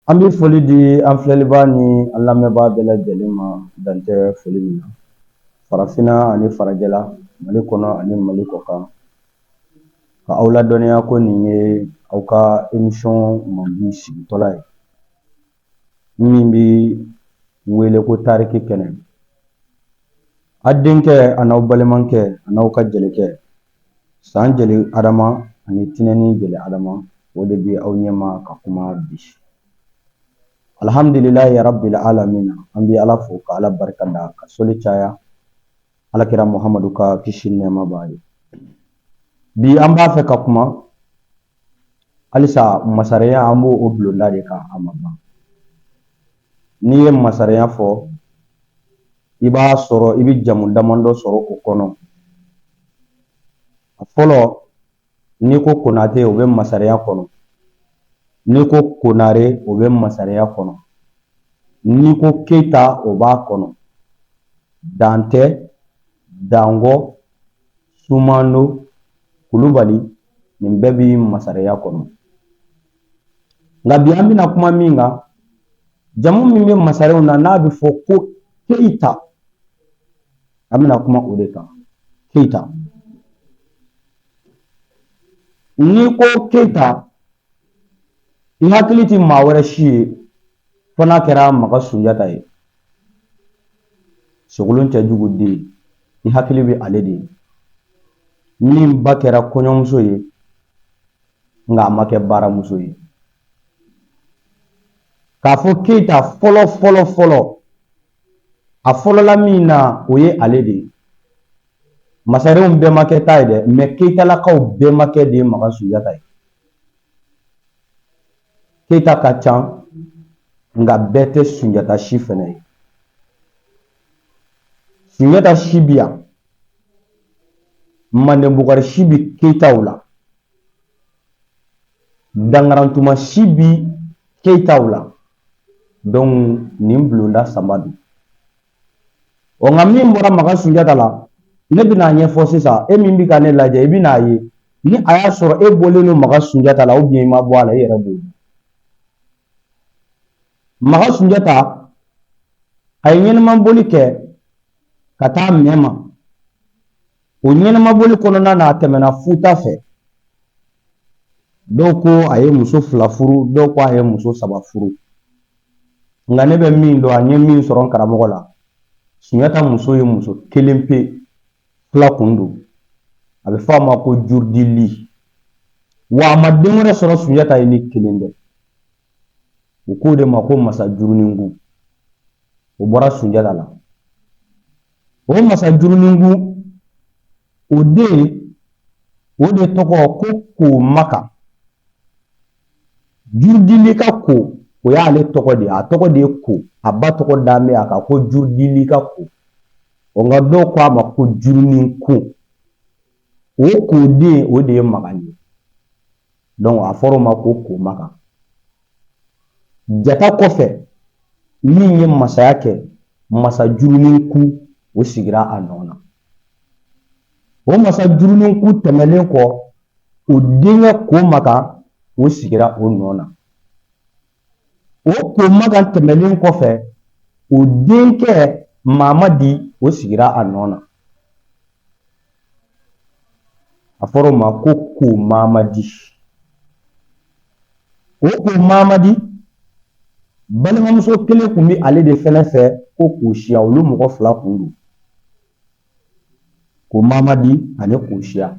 An bɛ foli di an filɛliba ni an lamɛnbaa bɛɛ lajɛlen ma dan tɛ foli min na. Farafinna ani farajɛla, Mali kɔnɔ ani Mali kɔkan. Ka aw ladɔnniya ko nin ye aw ka émission mandi sigitɔla ye. Min bɛ wele ko Tariki kɛnɛ. A denkɛ a n'aw balimakɛ a n'aw ka jelikɛ san jeli Adama ani tinɛni jeli Adama o de bɛ aw ɲɛma ka kuma bi. Alhamdulilahi rabbil alamin, an bɛ Ala fo ka Ala barikada ka soli caya Alakira Muhamadu ka kisi ni nɛɛma b'a ye. Bi an b'a fɛ ka kuma halisa masariya an b'o bulonda de kan a ma ban. N'i ye masariya fɔ i b'a sɔrɔ i bɛ jamu damadɔ sɔrɔ o kɔnɔ. A fɔlɔ n'i ko Konate o bɛ masariya kɔnɔ, n'i ko Konare o bɛ masariya kɔnɔ, n'i ko Keyita o b'a kɔnɔ, Dantɛ, Dango, Sumano, Kulubali nin bɛɛ bɛ masariya kɔnɔ. Nka bi an bɛna kuma min kan, jamu min bɛ masariyaw na n'a bɛ fɔ ko Keyita, an bɛna kuma o de kan. Keyita. N'i ko Keyita i hakili tɛ maa wɛrɛ si ye fo n'a kɛra Maga Sunjata ye. Sogolon cɛjugu den i hakili bɛ ale de ye. Min ba kɛra kɔɲɔmuso ye nka a ma kɛ baaramuso ye. K'a fɔ Keyita fɔlɔ a fɔlɔla min na o ye ale de ye. Masaraw bɛɛ ma kɛ ta ye dɛ, mais Keyitalakaw bɛɛ ma kɛ de ye Maga Sunjata ye. Keyita ka ca nka bɛɛ tɛ Sunjata si fɛnɛ ye. Sunjata si bi yan, Manden Bukari si bi Keyitaw la, Dangarantuma si bi Keyitaw la. Donc nin bulonda saba don. Nka min bɔra Maga Sunjata la, ne bɛna ɲɛfɔ sisan, e min bɛ ka ne lajɛ i bɛna ye ni a y'a sɔrɔ e bɔlen don Maga Sunjata la ou bien i ma bɔ a la i yɛrɛ b'o dɔn. Maga Sunjata a ye ɲɛnamaboli kɛ ka taa Mɛma. O ɲɛnamaboli kɔnɔna na a tɛmɛna Futa fɛ. Dɔw ko a ye muso 2 furu, dɔw ko a ye muso 3 furu. Nka ne bɛ min dɔn, a ɲɛ min sɔrɔ n karamɔgɔ la, Sunjata muso ye muso 1 pe, fila kun don. A bɛ fɔ a ma ko Jurudili. Wa a ma den wɛrɛ sɔrɔ Sunjata ye ni 1 tɛ. U k'o de ma ko Masa Juruninkun. O bɔra Sunjata la. O Masa Juruninkun o den o de tɔgɔ ko Komaka. Jurudili ka Ko o y'ale tɔgɔ de ye. A tɔgɔ de ye Ko. A ba tɔgɔ dalen bɛ a kan ko Jurudili ka Ko. Nka dɔw ko a ma ko Juruninkun. O Ko den o de ye Maga ye. Donc a fɔra o ma ko Komaka. Jata kɔfɛ min ye masaya kɛ, Masa Juruninkun o sigira a nɔ na. O Masa Juruninkun tɛmɛlen kɔ, o denkɛ Komaka o sigira o nɔ na. O Komaka tɛmɛlen kɔfɛ, o denkɛ Mamadi o sigira a nɔ na. A fɔra o ma ko Komamadi. O Komamadi balimamuso 1 kun bɛ ale de fɛnɛ fɛ ko Kosiya. Olu mɔgɔ 2 kun don. Komamadi ani Kosiya.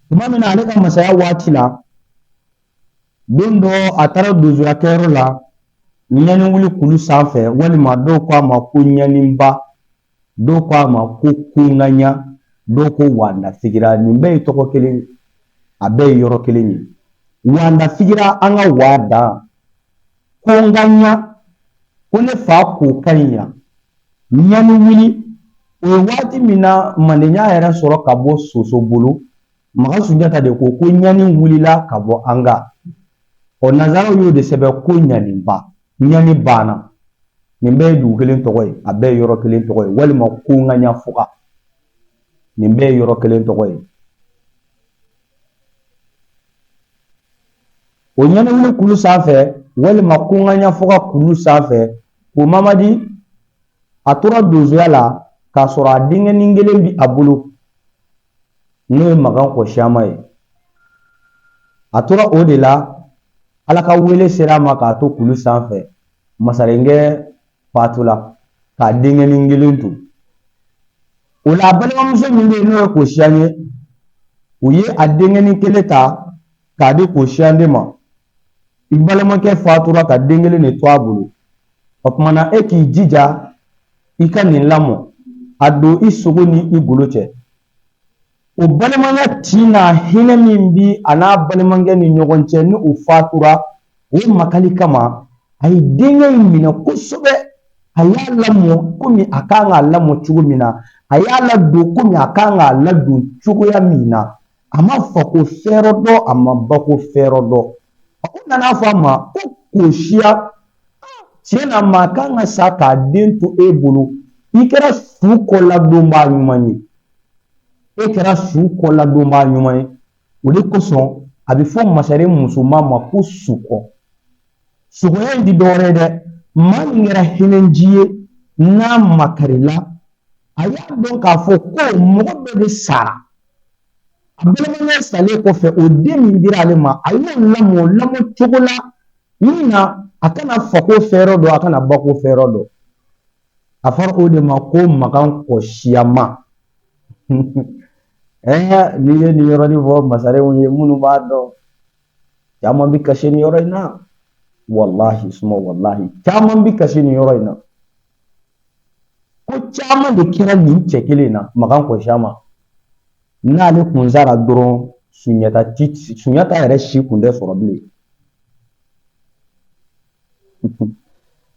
Tuma min na ale ka masaya waati la, don dɔ a taara donsoya kɛyɔrɔ la Ɲaniwuli kulu sanfɛ, walima dɔw ko a ma ko Ɲaniba, dɔw ko a ma ko Kungaɲa, dɔw ko Wandafigira. Nin bɛɛ ye tɔgɔ kelen, a bɛɛ ye yɔrɔ kelen ye. Wandafigira an ka Wada, Kungaɲa ko ne fa ko ka ɲi yan. Ɲaniwuli o ye waati min na Mandenya yɛrɛ sɔrɔ ka bɔ Soso bolo. Maga Sunjata de ko Ɲani wulila ka bɔ an ga. Nanzaraw y'o de sɛbɛn ko Ɲaniba. Ɲani banna. Nin bɛɛ ye dugu kelen tɔgɔ ye, a bɛɛ ye yɔrɔ kelen tɔgɔ ye. Walima Kungaɲa Fuga. Nin bɛɛ ye yɔrɔ kelen tɔgɔ ye. o ɲani wuli kulu sanfɛ walima kungaɲa fɔ ka kulu sanfɛ o mamadi a tora donsoya la k'a sɔrɔ a denkɛnin kelen bi a bolo n'o ye Makan Kɔsiyama ye. A tora o de la Ala ka wele sera a ma k'a to kulu sanfɛ masarenkɛ fatula k'a denkɛnin kelen to. O la a balimamuso min bɛ yen n'o ye Kosiyan ye u ye a denkɛnin kelen ta k'a di Kosiyan de ma. I balimakɛ fatura ka den kelen de to a bolo. O kumana e k'i jija i ka nin lamɔ a don i sogo ni i golo cɛ. O balimanya tin n'a hinɛ min bi a n'a balimakɛ ni ɲɔgɔn cɛ ni u fatura o makali kama a ye denkɛ in minɛ kosɛbɛ. A y'a lamɔ komi a kan k'a lamɔ cogo min na, a y'a ladon komi a kan k'a ladon cogoya min na. A ma fa ko fɛɛrɛ dɔ, a ma ba ko fɛɛrɛ dɔ. O nana fɔ a ma ko Kosiya, tiɲɛ na maa kan ka sa k'a den to e bolo, i kɛra su kɔladonbaa ɲuman ye. E kɛra su kɔladonbaa ɲuman ye. O de kosɔn a bɛ fɔ masaren musoman ma ko sukɔ. Sukɔya in ti dɔwɛrɛ ye dɛ. Maa min kɛra hinɛnji ye n'a makarila a y'a dɔn k'a fɔ ko mɔgɔ dɔ de sara. A balimakɛ salen kɔfɛ o den min dira ale ma a y'o lamɔ cogo la min na a kana fa ko fɛɛrɛ dɔn a kana ba ko fɛɛrɛ dɔn. A fɔra o de ma ko Makan Kɔsiyama. N'i ye nin yɔrɔnin fɔ masarenw ye minnu b'a dɔn caman bɛ kasi nin yɔrɔ in na. Wallahi suma wallahi caman bɛ kasi nin yɔrɔ in na. Ko caman de kɛra nin cɛ kelen na Makan Kɔsiyama. N'ale kun sara dɔrɔn Sunjata yɛrɛ si kun tɛ sɔrɔ bilen.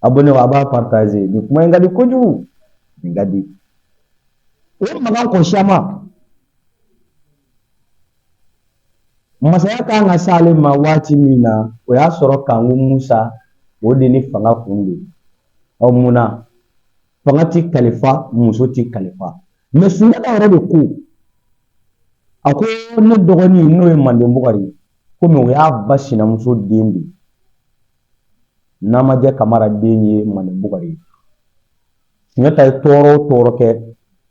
Abonné a b'a partager nin kuma in ka di kojugu, nin ka di. O ye Makan Kɔsiyama. Masaya kan ka s'ale ma waati min na o y'a sɔrɔ Kanku Musa o de ni fanga kun don. Ɔ munna fanga ti kalifa muso ti kalifa. Mais Sunjata yɛrɛ de ko a ko ne dɔgɔnin n'o ye Manden Bukari komi o y'a ba sinamuso den de Namajɛ Kamara den ye Manden Bukari ye. Sunjata ye tɔɔrɔ o tɔɔrɔ kɛ,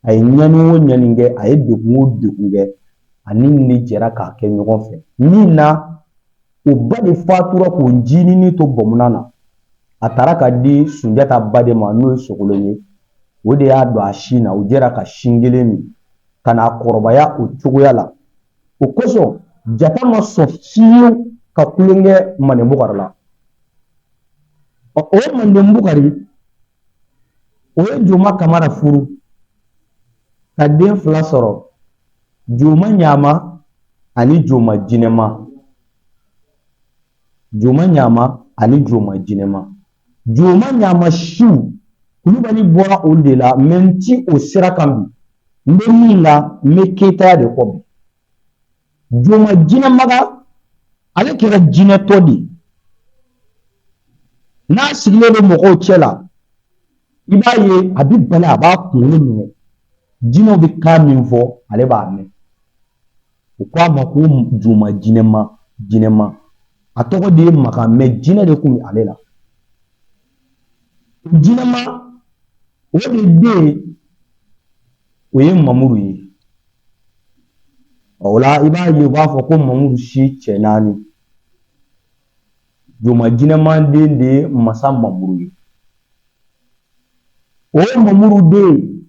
a ye ɲani o ɲani kɛ, a ye degun o degun kɛ, ani ni jɛra k'a kɛ ɲɔgɔn fɛ. Min na o ba de fatura k'o ncinin to bɔnmuna na. A taara ka di Sunjata ba de ma n'o ye Sogolon ye. O de y'a don a sin na, o jɛra ka sin kelen min ka n'a kɔrɔbaya o cogoya la. O kosɔn Jata ma sɔn fiyewu ka kulonkɛ Manden Bukari la. O ye Manden Bukari o ye Joma Kamara furu ka den 2 sɔrɔ, Joma Ɲama ani Joma Jinɛma. Joma Ɲama ani Joma Jinɛma. Joma Ɲama siw Kulubali bɔra olu de la mais n ti o sira kan bi. N bɛ min na n bɛ Keyitaya de kɔ bi. Joma Jinɛmaga ale kɛra jinɛtɔ de. N'a sigilen bɛ mɔgɔw cɛ la i b'a ye a bɛ bali a b'a kunkolo minɛ. Jinɛw bɛ kan min fɔ ale b'a mɛn. U ko a ma ko Joma Jinɛma. A tɔgɔ de ye Makan mais jinɛ de tun bɛ ale la. Jinɛma o de den o ye Mamuru ye. O la i b'a ye u b'a fɔ ko Mamuru si cɛ 4. Joma Jinɛma den de ye Masa Mamuru ye. O Mamuru den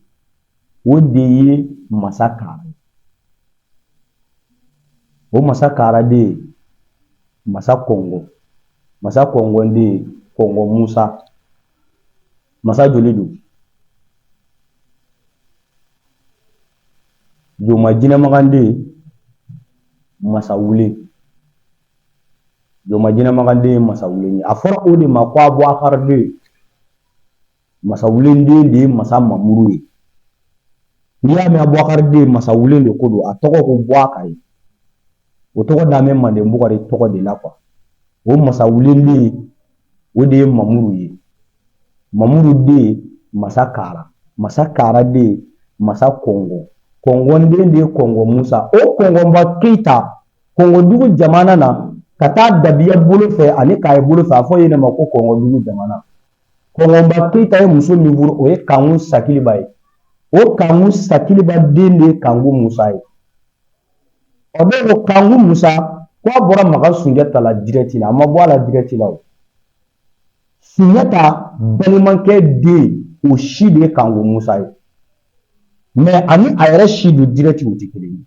o de ye Masa Kara. O Masa Kara den Masa Kɔngɔ. Masa Kɔngɔ den Kɔngɔ Musa. Masa joli don? Joma Jinɛmaga den Masa Wule. Joma Jinɛmaga den Masa Wule. A fɔra o de ma ko Abubakar den Masa Wule den de ye Masa Mamuru ye. N'i y'a mɛn Abubakar den Masa Wule de ko don a tɔgɔ ko Bubakari. O tɔgɔ da mɛn Manden Bukari tɔgɔ de la quoi. O Masa Wule den o de ye Mamuru ye. Mamuru den Masa Kara. Masa Kara den Masa Kɔngɔ. Kɔngɔ den de ye Kɔngɔ Musa. O Kɔngɔba Keyita Kɔngɔdugu jamana na kata dabiya bolo fɛ ani k'a ye bolo fɛ a fɔ yen ma ko kɔngɔdugu jamana kɔngɔba Keyita ye muso min furu o ye Kanku Sakiliba ye o Kanku Sakiliba den de ye Kanku Musa ye o bɛ o Kanku Musa ko a bɔra Maga Sunjata la direct la a ma bɔ a la direct la o Sunjata balimakɛ den o si de ye Kanku Musa ye mais ani a yɛrɛ si don direct o tɛ kelen ye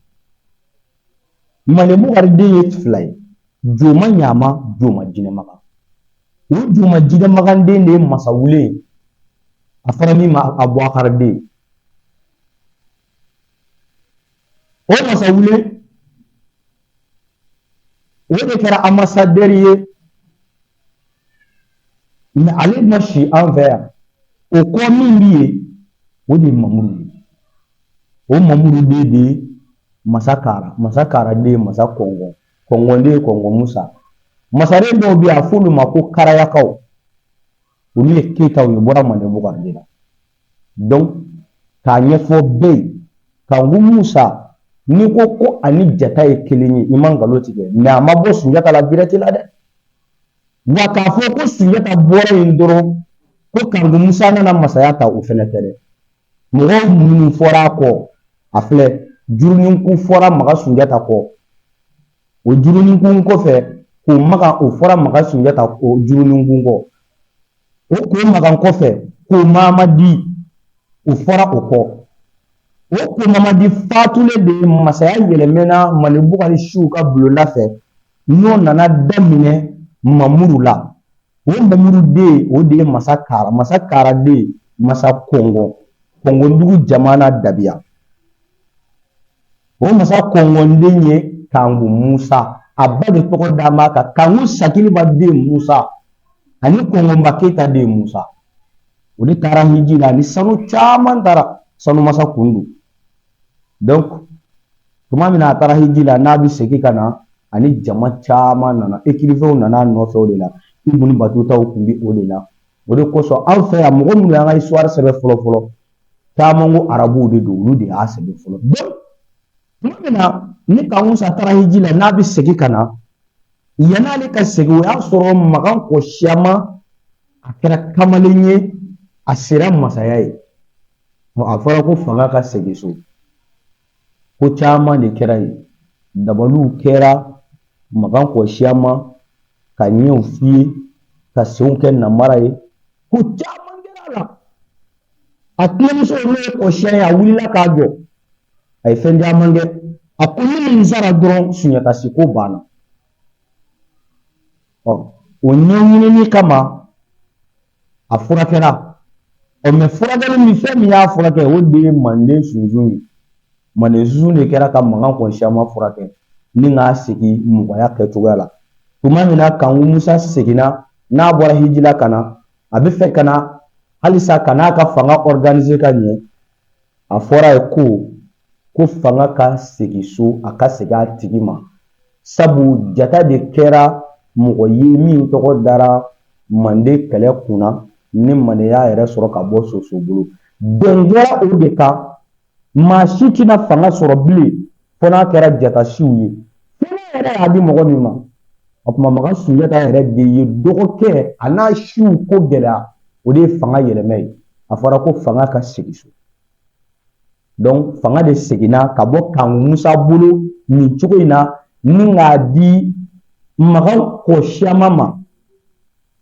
Manebukari den ye fila ye Joma Ɲama Joma Jinɛmagan o Joma Jinɛmagan den de ye Masawule ye a fɔra min ma Abuakari den o Masawule o de kɛra ambassadeur ye mais ale ma si an fɛ yan o kɔ min bɛ yen o de ye Mamudu ye o Mamudu den de ye Masakara den ye Masa Kɔngɔ den ye Kɔngɔ Musa masaren dɔw bɛ yen a f'olu ma ko Karayakaw olu ye Keyitaw ye bɔra Manebukari de la donc k'a ɲɛfɔ bɛɛ ye Kanku Musa n'i ko ani Jata ye kelen ye i ma nkalon tigɛ mais a ma bɔ Sunjata la direct la dɛ wa k'a fɔ ko Sunjata bɔra yen dɔrɔn ko Kanku Musa nana masaya ta o fɛnɛ tɛ dɛ mɔgɔw minnu fɔra a kɔ a filɛ Juruninkun fɔra Maga Sunjata kɔ o Juruninkun kɔfɛ k'o maga o fɔra Maga Sunjata o Juruninkun kɔ o k'o maga kɔfɛ k'o Mamadi o fɔra o kɔ o ko Mamadi fatulen de masaya yɛlɛmɛna Manebukari siw ka bulonda fɛ n'o nana daminɛ Mamudu la o Mamudu den o de ye Masakara den Masa Kɔngɔdugu jamana dabiya o Masa Kɔngɔ den ye Kanku Musa a ba de tɔgɔ d'a ma kan Kanku Sakiliba den Musa ani Kɔngɔba Keyita den Musa o de taara hiji la ni sanu caman taara sanu masa kundu donc tuma min na a taara hiji la n'a bɛ segin ka na ani jama caman nana écrivainw nana nɔfɛ o de la Ibunu Batutaw tun bɛ o de la o de kosɔn anw fɛ yan mɔgɔ minnu y'an ka histoire sɛbɛn fɔlɔ caman ko arabuw de don olu de y'a sɛbɛn fɔlɔ donc tuma min na ni Kanku Musa taara hiji la n'a bɛ segin ka na yan'ale ka segin o y'a sɔrɔ Magan Kɔsiyama a kɛra kamalen ye a sera masaya ye a fɔra ko fanga ka segin so ko caman de kɛra yen dabaliw kɛra Magan Kɔsiyama ka ɲɛw f'i ye ka senw kɛ namara ye ko caman kɛra a la a tɛnɛmuso n'o ye Kɔsiya ye a wulila k'a jɔ a ye fɛn caman kɛ a ko ni nin sara dɔrɔn Sunjata si ko banna o ɲɛɲinini kama a furakɛra mais furakɛli min fɛn min y'a furakɛ o de ye Manden sunsun ye Manden sunsun de kɛra ka Magan Kɔsiyama furakɛ ni k'a segin mɔgɔya kɛcogoya la tuma min na Kanku Musa seginna n'a bɔra hiji la ka na a bɛ fɛ ka na halisa ka n'a ka fanga organiser ka ɲɛ a fɔra ye ko fanga ka segin so a ka segin a tigi ma sabu Jata de kɛra mɔgɔ ye min tɔgɔ dara Manden kɛlɛ kunna ni Manden y'a yɛrɛ sɔrɔ ka bɔ Soso bolo bɛn kɛra o de kan maa si tɛna fanga sɔrɔ bilen fo n'a kɛra Jata siw ye fɛnɛ yɛrɛ y'a di mɔgɔ min ma o tuma Magan Sunjata yɛrɛ de ye dɔgɔkɛ a n'a siw ko gɛlɛya o de ye fanga yɛlɛmɛ ye a fɔra ko fanga ka segin so donc fanga de seginna ka bɔ Kanku Musa bolo nin cogo in na ni k'a di Magan Kɔsiyama ma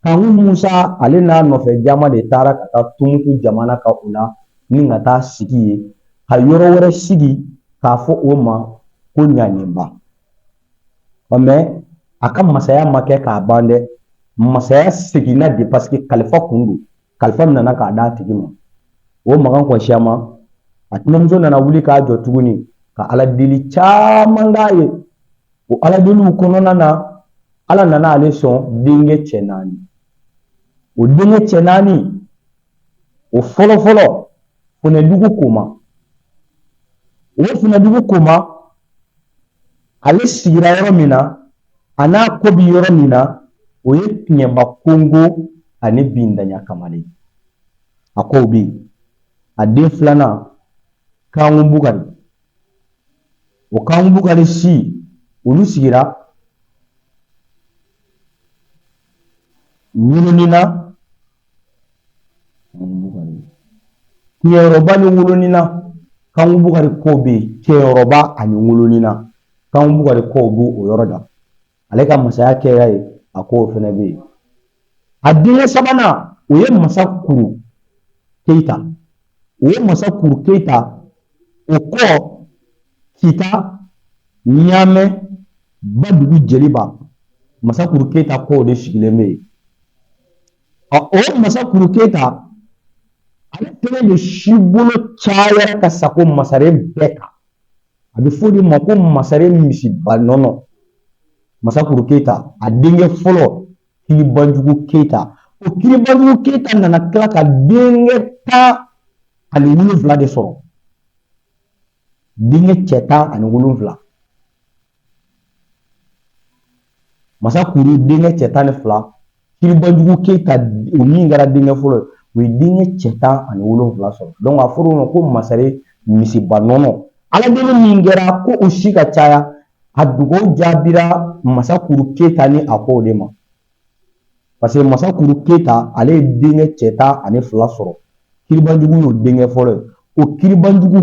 Kanku Musa ale n'a nɔfɛ jama de taara ka taa Tumutu jamana kan o la ni ka taa sigi ye ka yɔrɔ wɛrɛ sigi k'a fɔ o ma ko Ɲanimba mais a ka masaya ma kɛ k'a ban dɛ masaya seginna de parce que kalifa kun don kalifa nana k'a d'a tigi ma o Magan Kɔsiyama a tɛnɛmuso nana wuli k'a jɔ tuguni ka Ala deli caman k'a ye o Ala deliw kɔnɔna na Ala nana ale sɔn denkɛ cɛ 4 o denkɛ cɛ 4 o fɔlɔ Funɛdugu Koma o Funɛdugu Koma ale sigira yɔrɔ min na a n'a ko bi yɔrɔ min na o ye Tiɲɛba Kongo ani Bindaɲa Kamalen a kow bɛ yen a den filanan Kanku Bukari o Kanku Bukari si olu sigira wulunina kiyoroba ni wulunina kan bugari ko be kiyoroba ani wulunina kan bugari ko bu o yoroda ale ka masaya kɛ ya ye a ko fɛnɛ be a denkɛ sabana o ye masa kuru Keita o ye masa kuru Keita o kɔ kita ɲamɛ Badugu Jeliba masa kuru Keita kɔ de sigilen be o masa kuru Keita ale kelen de si bolo cayara ka sago masaren bɛɛ kan a bɛ fɔ de ma ko masaren misiba nɔnɔ Masakuru Keita a denkɛ fɔlɔ Kilibanjugu Keita o Kilibanjugu Keita nana tila ka denkɛ 17 de sɔrɔ denkɛ cɛ 17 Masakuru denkɛ cɛ 12 Kilibanjugu Keita o min kɛra denkɛ fɔlɔ o ye denkɛ cɛ 17 sɔrɔ donc a fɔra o ma ko masaren misiba nɔnɔ ala deli min kɛra ko o si ka caya a dugawu jaabira Masakuru Keita ni a ko de ma parce que Masakuru Keita ale ye denkɛ cɛ 12 sɔrɔ Kilibanjugu y'o denkɛ fɔlɔ ye o Kilibanjugu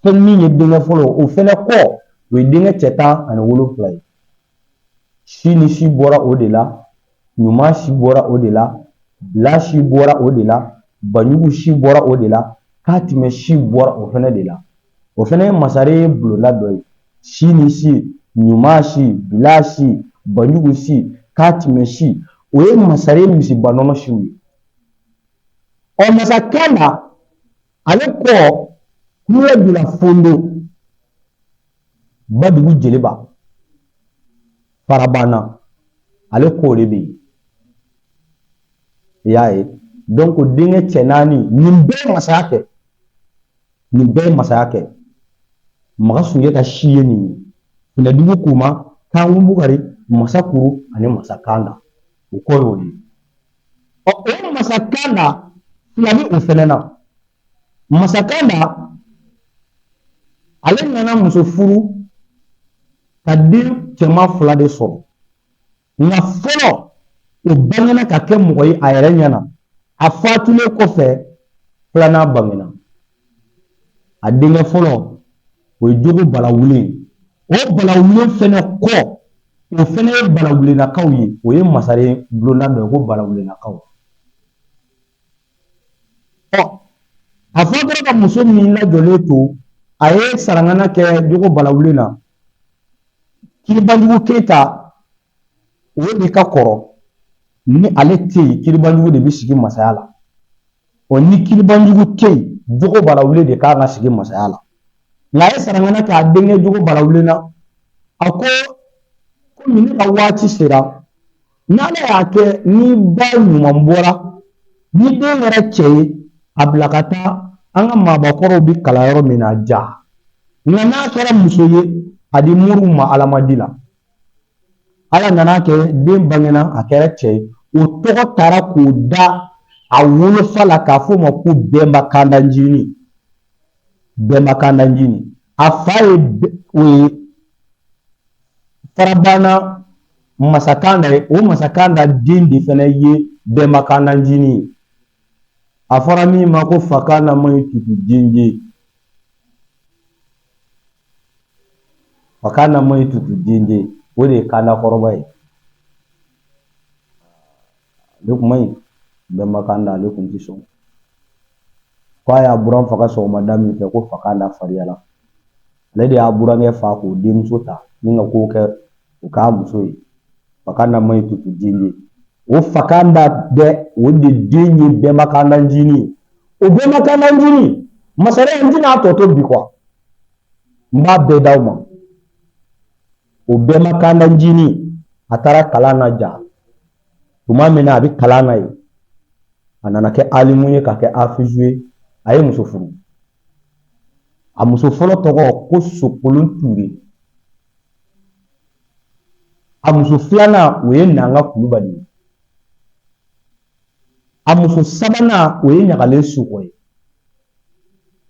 fɛn min ye denkɛ fɔlɔ o fɛnɛ kɔ o ye denkɛ cɛ 17 ye si ni si bɔra o de la ɲuman si bɔra o de la bila si bɔra o de la Banjugu si bɔra o de la Katimɛ si bɔra o fɛnɛ de la o fɛnɛ ye masaren bulonda dɔ ye si ni si ɲuman si bila si Banjugu si Katimɛ si o ye masaren misiba nɔnɔ siw ye ɔ masakɛ la ale kɔ kule bila fondo Badugu Jeliba Farabana ale k'o de bɛ yen i y'a ye donc denkɛ cɛ 4 nin bɛɛ ye masaya kɛ Maga Sunjata si ye nin ye Funɛdugu Kuma Kanku Bugari Masakuru ani Masakanda o kɔ y'o ye o Masakanda fila bɛ o fɛnɛ na Masakanda ale nana muso furu ka den cɛman 2 de sɔrɔ nka fɔlɔ o bangena ka kɛ mɔgɔ ye a yɛrɛ ɲɛna a fatulen kɔfɛ filanan bangena a denkɛ fɔlɔ o ye Jogo Balawule o Balawule fɛnɛ kɔ o fɛnɛ ye Balawulenakaw ye o ye masaren bulonda dɔ ye ko Balawulenakaw a fɔra ka muso min lajɔlen to a ye sarangana kɛ Jogo Balawule na Kilibanjugu Keita o de ka kɔrɔ ni ale tɛ yen Kilibanjugu de bɛ sigi masaya la ni Kilibanjugu tɛ yen Jogo Balawule de kan ka sigi masaya la nka a ye sarangana kɛ a denkɛ Jogo Balawule na a ko komi ne ka waati sera n'ala y'a kɛ ni ba ɲuman bɔra ni den yɛrɛ cɛ ye a bila ka taa an ka maabakɔrɔw bɛ kalan yɔrɔ min na ja nka n'a kɛra muso ye a di muru ma alamadi la ala nana kɛ den bangena a kɛra cɛ ye o tɔgɔ taara k'o da a wolofa la k'a fɔ o ma ko Bɛnba Kandanjini Bɛnba Kandanjini a fa ye o ye Farabana Masakanda ye o Masakanda den de fɛnɛ ye Bɛnba Kandanjini ye a fɔra min ma ko fakana maɲi tutu denje fakana maɲi tutu denje o de ye Kanda kɔrɔba ye ale kun maɲi Bɛnba Kanda ale kun tɛ sɔn ko a y'a buran faga sɔgɔmada min fɛ ko Fakanda fariyala ale de y'a burankɛ fa k'o denmuso ta ni ka ko kɛ o k'a muso ye Fakanda maɲi tutu denje o Fakanda bɛ o de den ye Bɛnba Kandanjini ye o Bɛnba Kandanjini masaren n tɛna tɔ to bi quoi n b'a bɛɛ d'aw ma o Bɛnba Kandanjini a taara kalan na ja tuma min na a bɛ kalan na yen a nana kɛ alimu ye ka kɛ afizu ye a ye muso furu a muso fɔlɔ tɔgɔ ko Sokolon Ture a muso filanan o ye Nanga Kulubali ye a muso sabanan o ye Ɲagalen Sokɔ ye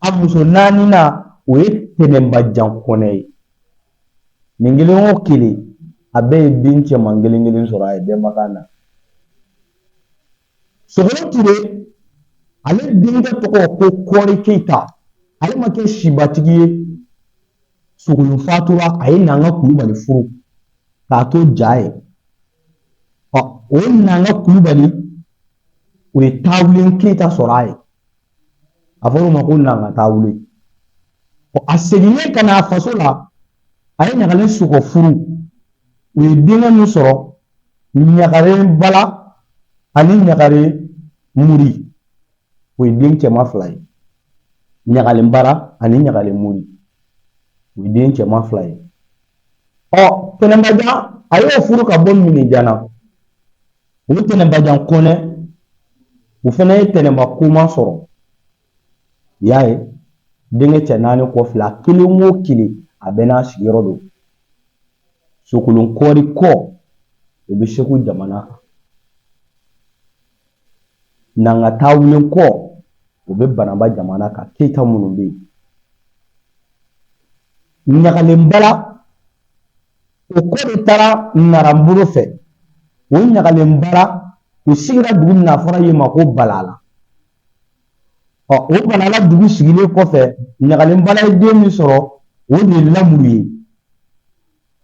a muso naaninan o ye Tɛnɛnba Jankɔnɛ ye nin kelen o kelen a bɛɛ ye den cɛman kelen kelen sɔrɔ a ye Bɛnba Kanda Sogolon Ture ale denkɛ tɔgɔ ko Kɔri Keyita ale ma kɛ sibatigi ye. Sogolon fatura a ye Nanga Kulubali furu k'a to ja ye. O Nanga Kulubali o ye Taawulen Keyita sɔrɔ a ye. A fɔra o ma ko Nanga Taawulen. A seginnen ka na a faso la a ye Ɲagalen Sokɔ furu. U ye denkɛ min sɔrɔ Ɲagalen Bala ani Ɲagalen Muri. O ye den cɛman 2 ye. Ɲagalen Bara ani Ɲagalen Muri. O ye den cɛman 2 ye. Tɛnɛnbajan a y'o furu ka bɔ Minijana. O Tɛnɛnbajan Kɔnɛ o fana ye Tɛnɛnba Koma sɔrɔ. I y'a ye denkɛ cɛ 4 kɔfɛ a kelen o kelen a bɛɛ n'a sigiyɔrɔ don. Sokolon Kɔri Kɔ o bɛ Segu jamana kan. Nanga Taawulen Kɔ o bɛ Banamba jamana kan. Keyita minnu bɛ yen. Ɲagalen Bala o kɔ de taara Naranbolo fɛ. O Ɲagalen Bala o sigira dugu min na a fɔra yen ma ko Balala. O Balala dugu sigilen kɔfɛ Ɲagalen Bala ye den min sɔrɔ o de ye Lamuru ye.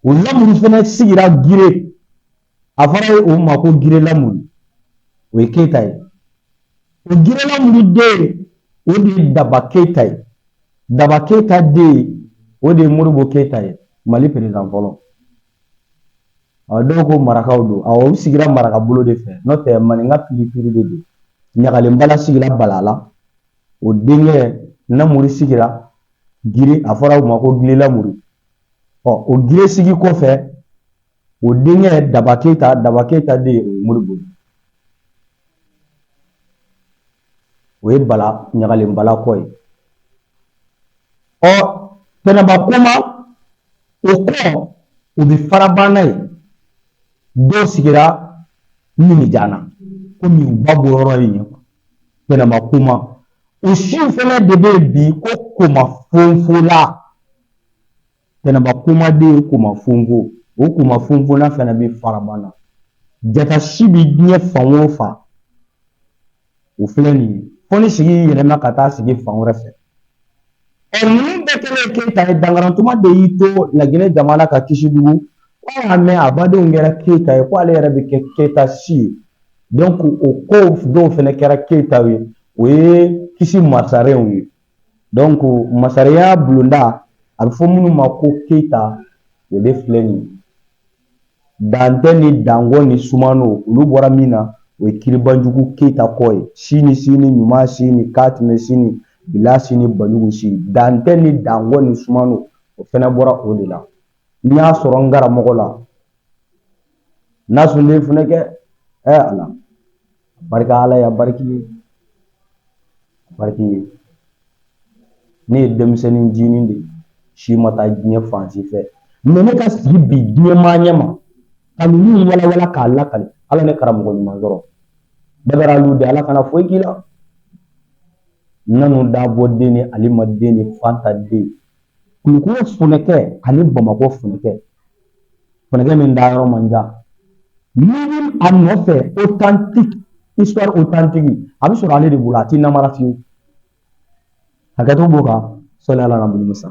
O Lamuru fana sigira Gire a fɔra ye o ma ko Gire Lamuru. O ye Keyita ye. O Gire Lamuru den o de ye Daba Keyita ye. Daba Keyita den o de ye Moribo Keyita ye. Mali président fɔlɔ. Dɔw ko marakaw don. U sigira maraka bolo de fɛ. N'o tɛ maninka piri de don. Ɲagalen Bala sigira Balala. O denkɛ Lamuru sigira Gire a fɔra o ma ko Gire Lamuru. O Gire sigi kɔfɛ o denkɛ Daba Keyita den o ye Moribo. O ye Ɲagalen Bala kɔ ye. Tɛnɛnba Koma o kɔ o bɛ Farabana ye. Dɔw sigira Minijana komi u ba bɔ yɔrɔ ye yen. Tɛnɛnba Koma o siw fana de bɛ yen bi ko Komafonfola. Tɛnɛnba Koma den ye Komafonfo. O Komafonfola fana bɛ Farabana. Jata si bi diɲɛ fan o fan o filɛ nin ye. Fo ni sigi yɛlɛma ka taa sigi fan wɛrɛ fɛ. Ninnu bɛɛ kɛlen Keyita ye Dankarantuma de y'i to Laginɛ jamana ka Kisidugu. Ko y'a mɛn a badenw kɛra Keyita ye ko ale yɛrɛ bɛ kɛ Keyita si ye. Donc o ko dɔw fana kɛra Keyita ye. O ye Kisi Masarenw ye. Donc Masarenya bulonda a bɛ fɔ minnu ma ko Keyita o de filɛ nin ye. Dantɛ ni Dango ni Sumano olu bɔra min na o ye Kiribanjugu Keyita kɔ ye. Sini Ɲuman Sini Katime Sini Bila Sini Banjugu Sini. Dantɛ ni Dango ni Sumano o fana bɔra o de la. N'i y'a sɔrɔ n karamɔgɔ la n'a sɔrɔ fana kɛ Ala barika Ala ya bariki ye. Ne ye denmisɛnnin jinin de si ma taa diɲɛ fan si fɛ. Mais ne ka sigi bi diɲɛ maa ɲɛ ma ka ninnu walawala k'a lakale Ala ne karamɔgɔ ɲuman sɔrɔ. Dabar'alu de Ala kana foyi k'i la. Nanu Dabo den ni Alima den ni Fanta den. Kulukoro Funɛkɛ ani Bamakɔ Funɛkɛ. Funɛkɛ min da yɔrɔ man ca. Ni a nɔfɛ authentique, histoire authentique a bɛ sɔrɔ ale de bolo a t'i namara fiyewu. Hakɛto b'o kan sɔli Ala Muhamadu Musa.